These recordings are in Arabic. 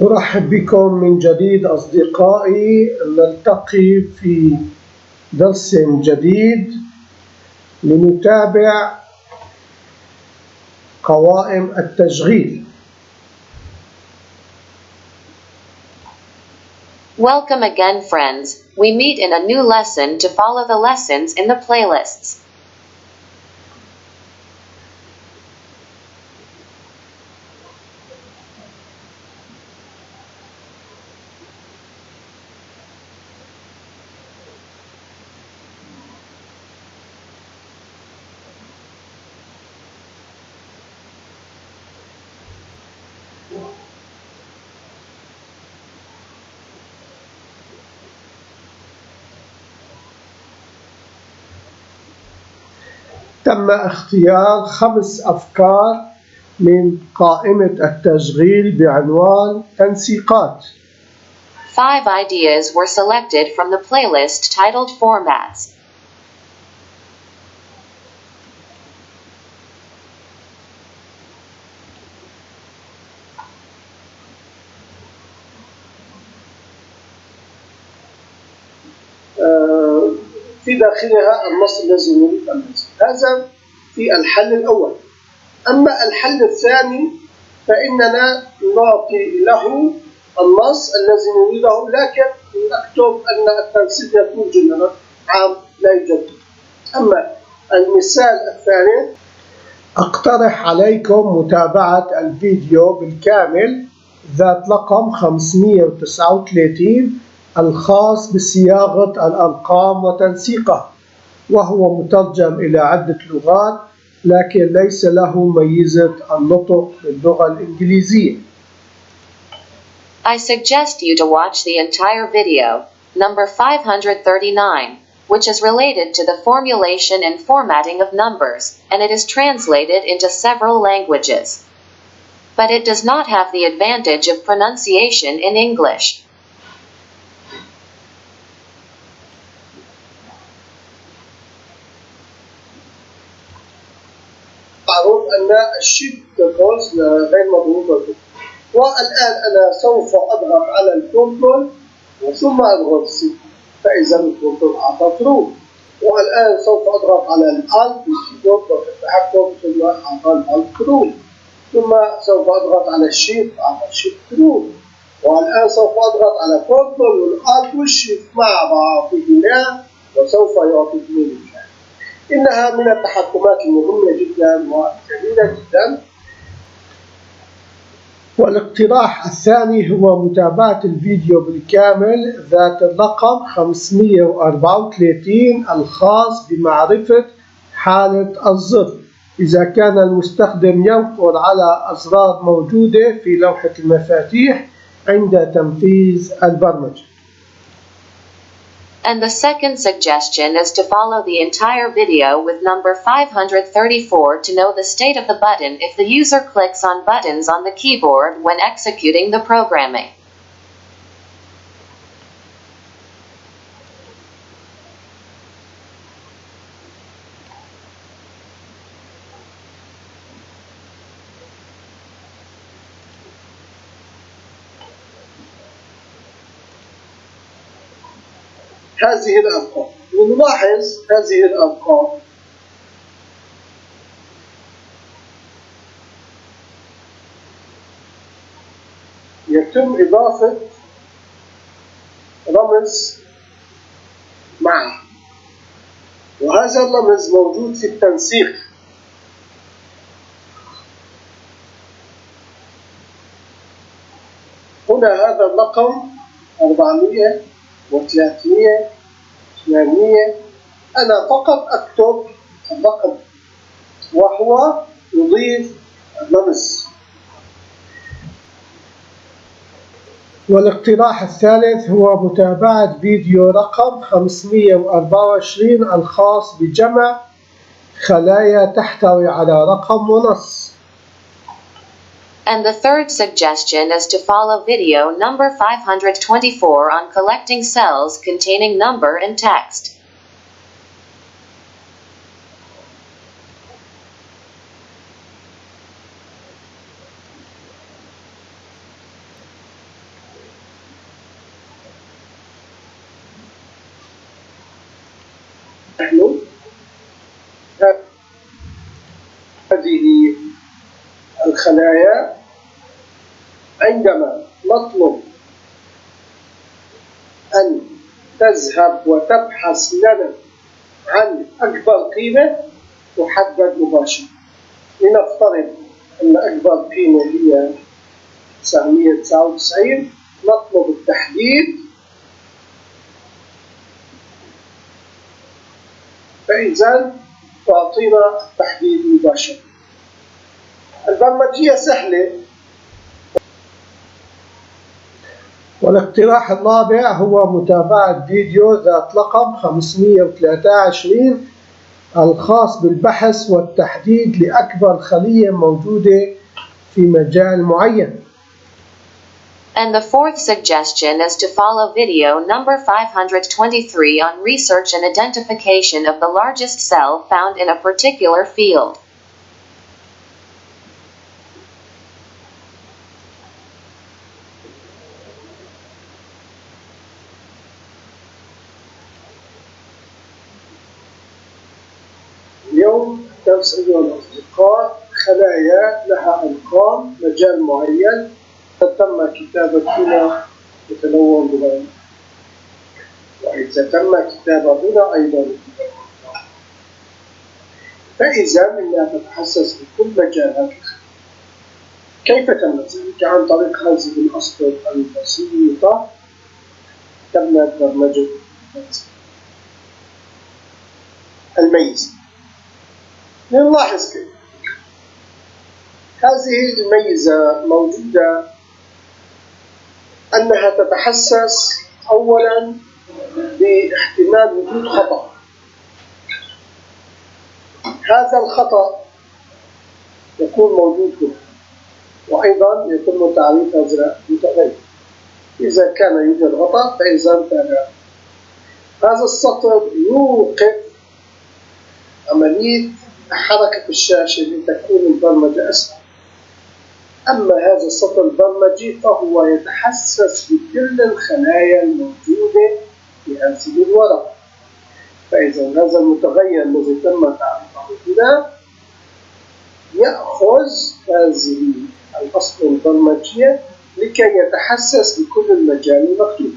أرحب بكم من جديد أصدقائي. نلتقي في درس جديد لنتابع قوائم التشغيل. Welcome again, friends. We meet in a new lesson to follow the lessons in the playlists. تم اختيار 5 أفكار من قائمة التشغيل بعنوان تنسيقات. 5 ideas were selected from the playlist titled Formats. في داخلها النص الذي نريد أن ننسخ. هذا في الحل الأول. أما الحل الثاني فإننا نعطي له النص الذي نريده، لكن نكتب أن التنسيق يكون جملة عام لا يوجد. أما المثال الثاني، أقترح عليكم متابعة الفيديو بالكامل ذات رقم 539 الخاص بصياغة الأرقام وتنسيقها، وهو مترجم إلى عدة لغات لكن ليس له ميزة النطق باللغة الإنجليزية. I suggest you to watch the entire video, number 539, which is related to the formulation and formatting of numbers, and it is translated into several languages. But it does not have the advantage of pronunciation in English. معروف أن الشيت دروس غير مضروبة. والآن أنا سوف أضغط على الكنترول وثم أضغط سي، فإذا الكنترول أعطى ترو. والآن سوف أضغط على الألت التحكم ثم أعطى الألت ترو، ثم سوف أضغط على الشيت أعطى الشيت ترو. والآن سوف أضغط على الكنترول والألت والشيت مع بعض وسوف يعطيني. إنها من التحكمات المهمة جدا وجميلة جدا. والاقتراح الثاني هو متابعة الفيديو بالكامل ذات الرقم 534 الخاص بمعرفة حالة الزر إذا كان المستخدم ينقر على أزرار موجودة في لوحة المفاتيح عند تنفيذ البرمجة. And the second suggestion is to follow the entire video with number 534 to know the state of the button if the user clicks on buttons on the keyboard when executing the programming. هذه الأرقام، ونلاحظ هذه الأرقام يتم إضافة رمز معه، وهذا الرمز موجود في التنسيق. هنا هذا الرقم 400 و300 800. أنا فقط أكتب الرقم وهو يضيف الرمز. والاقتراح الثالث هو متابعة فيديو رقم 524 الخاص بجمع خلايا تحتوي على رقم ونص. And the third suggestion is to follow video number 524 on collecting cells containing number and text. الخلايا عندما نطلب أن تذهب وتبحث لنا عن أكبر قيمة تحدد مباشرة. لنفترض أن أكبر قيمة هي 999، نطلب التحديد، فإذا تعطينا التحديد مباشرة. البرمجية سهلة. والاقتراح الرابع هو متابعة فيديو ذات رقم 523 الخاص بالبحث والتحديد لأكبر خلية موجودة في مجال معين. And the fourth suggestion is to follow video number 523 on research and identification of the largest cell found in a particular field. اليوم درس أيها الأصدقاء خلايا لها أرقام مجال معين تم كتابتنا يتلون بها، وإذا تم كتابتنا أيضا فإذا إنها تتحسس بكل مجالات. كيف تم ذلك؟ عن طريق هذه الأسطر البسيطة تمت برمجة الميزة. نلاحظ كيف هذه الميزة موجودة، أنها تتحسس أولا باحتمال وجود خطأ. هذا الخطأ يكون موجود هنا، وأيضا يتم تعريف هذا المتغير. إذا كان يوجد خطأ فإذا تابع. هذا السطر يوقف عملية حركة الشاشة لتكون البرمجة أسرع. أما هذا السطر البرمجي فهو يتحسس بكل الخلايا الموجودة في هذه الورقة. فإذا هذا المتغير الذي تم تعريفه هنا يأخذ هذه الأسطر البرمجية لكي يتحسس بكل المجال المكتوب،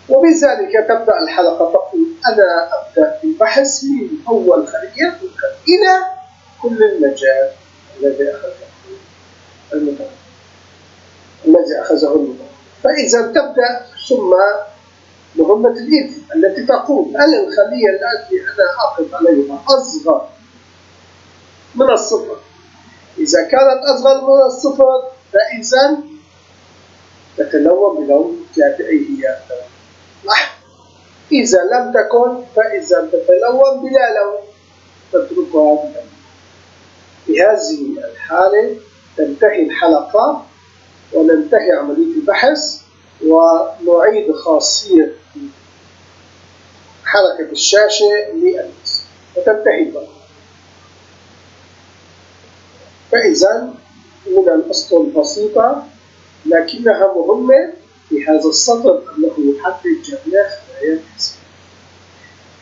وبذلك تبدأ الحلقة تقول أنا أبدأ بالبحث من أول خلية إلى كل المجال الذي أخذه المتغير. فإذا تبدأ ثم مهمة الإف التي تقول هل الخلية التي أنا أقف عليها أصغر من الصفر؟ إذا كانت أصغر من الصفر فإذا تتلون بلون كافئية. إذا لم تكن فإذا تتلون بلا لون تتركها بلون. في هذه الحالة تنتهي الحلقة وننتهي عملية البحث ونعيد خاصية حركة الشاشة للنص وتنتهي البحث. فإذا من الأسطر البسيطة لكنها مهمة في هذا السطر أنه يحدد جميع خلايا الجسم.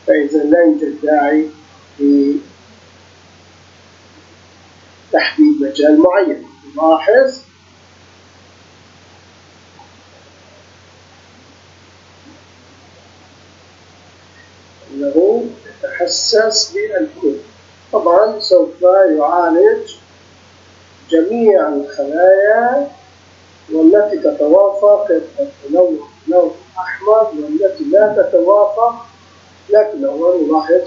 فإذا لا يوجد داعي لتحديد مجال معين. نلاحظ أنه يتحسس بالكل. طبعا سوف يعالج جميع الخلايا والتي تتوافق اللون أحمر والتي لا تتوافق، لكن أولا نلاحظ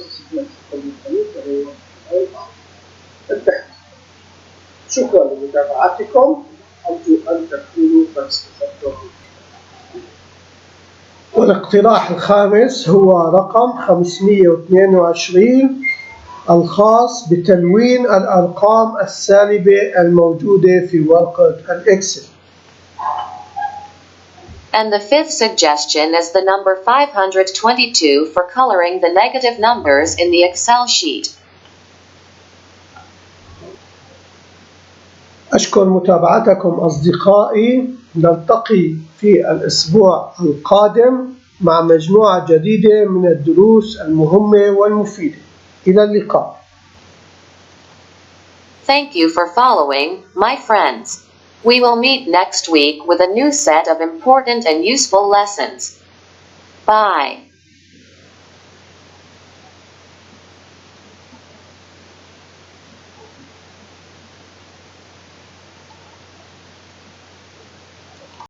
انتهت. شكرا لمتابعتكم، أرجو أن تكونوا قد استفدتم. والاقتراح الخامس هو رقم 522 الخاص بتلوين الأرقام السالبة الموجودة في ورقة الإكسل. And the fifth suggestion is the number 522 for coloring the negative numbers in the Excel sheet. أشكر متابعتكم أصدقائي، نلتقي في الأسبوع القادم مع مجموعة جديدة من الدروس المهمة والمفيدة. إلى اللقاء. Thank you for following, my friends. We will meet next week with a new set of important and useful lessons. Bye.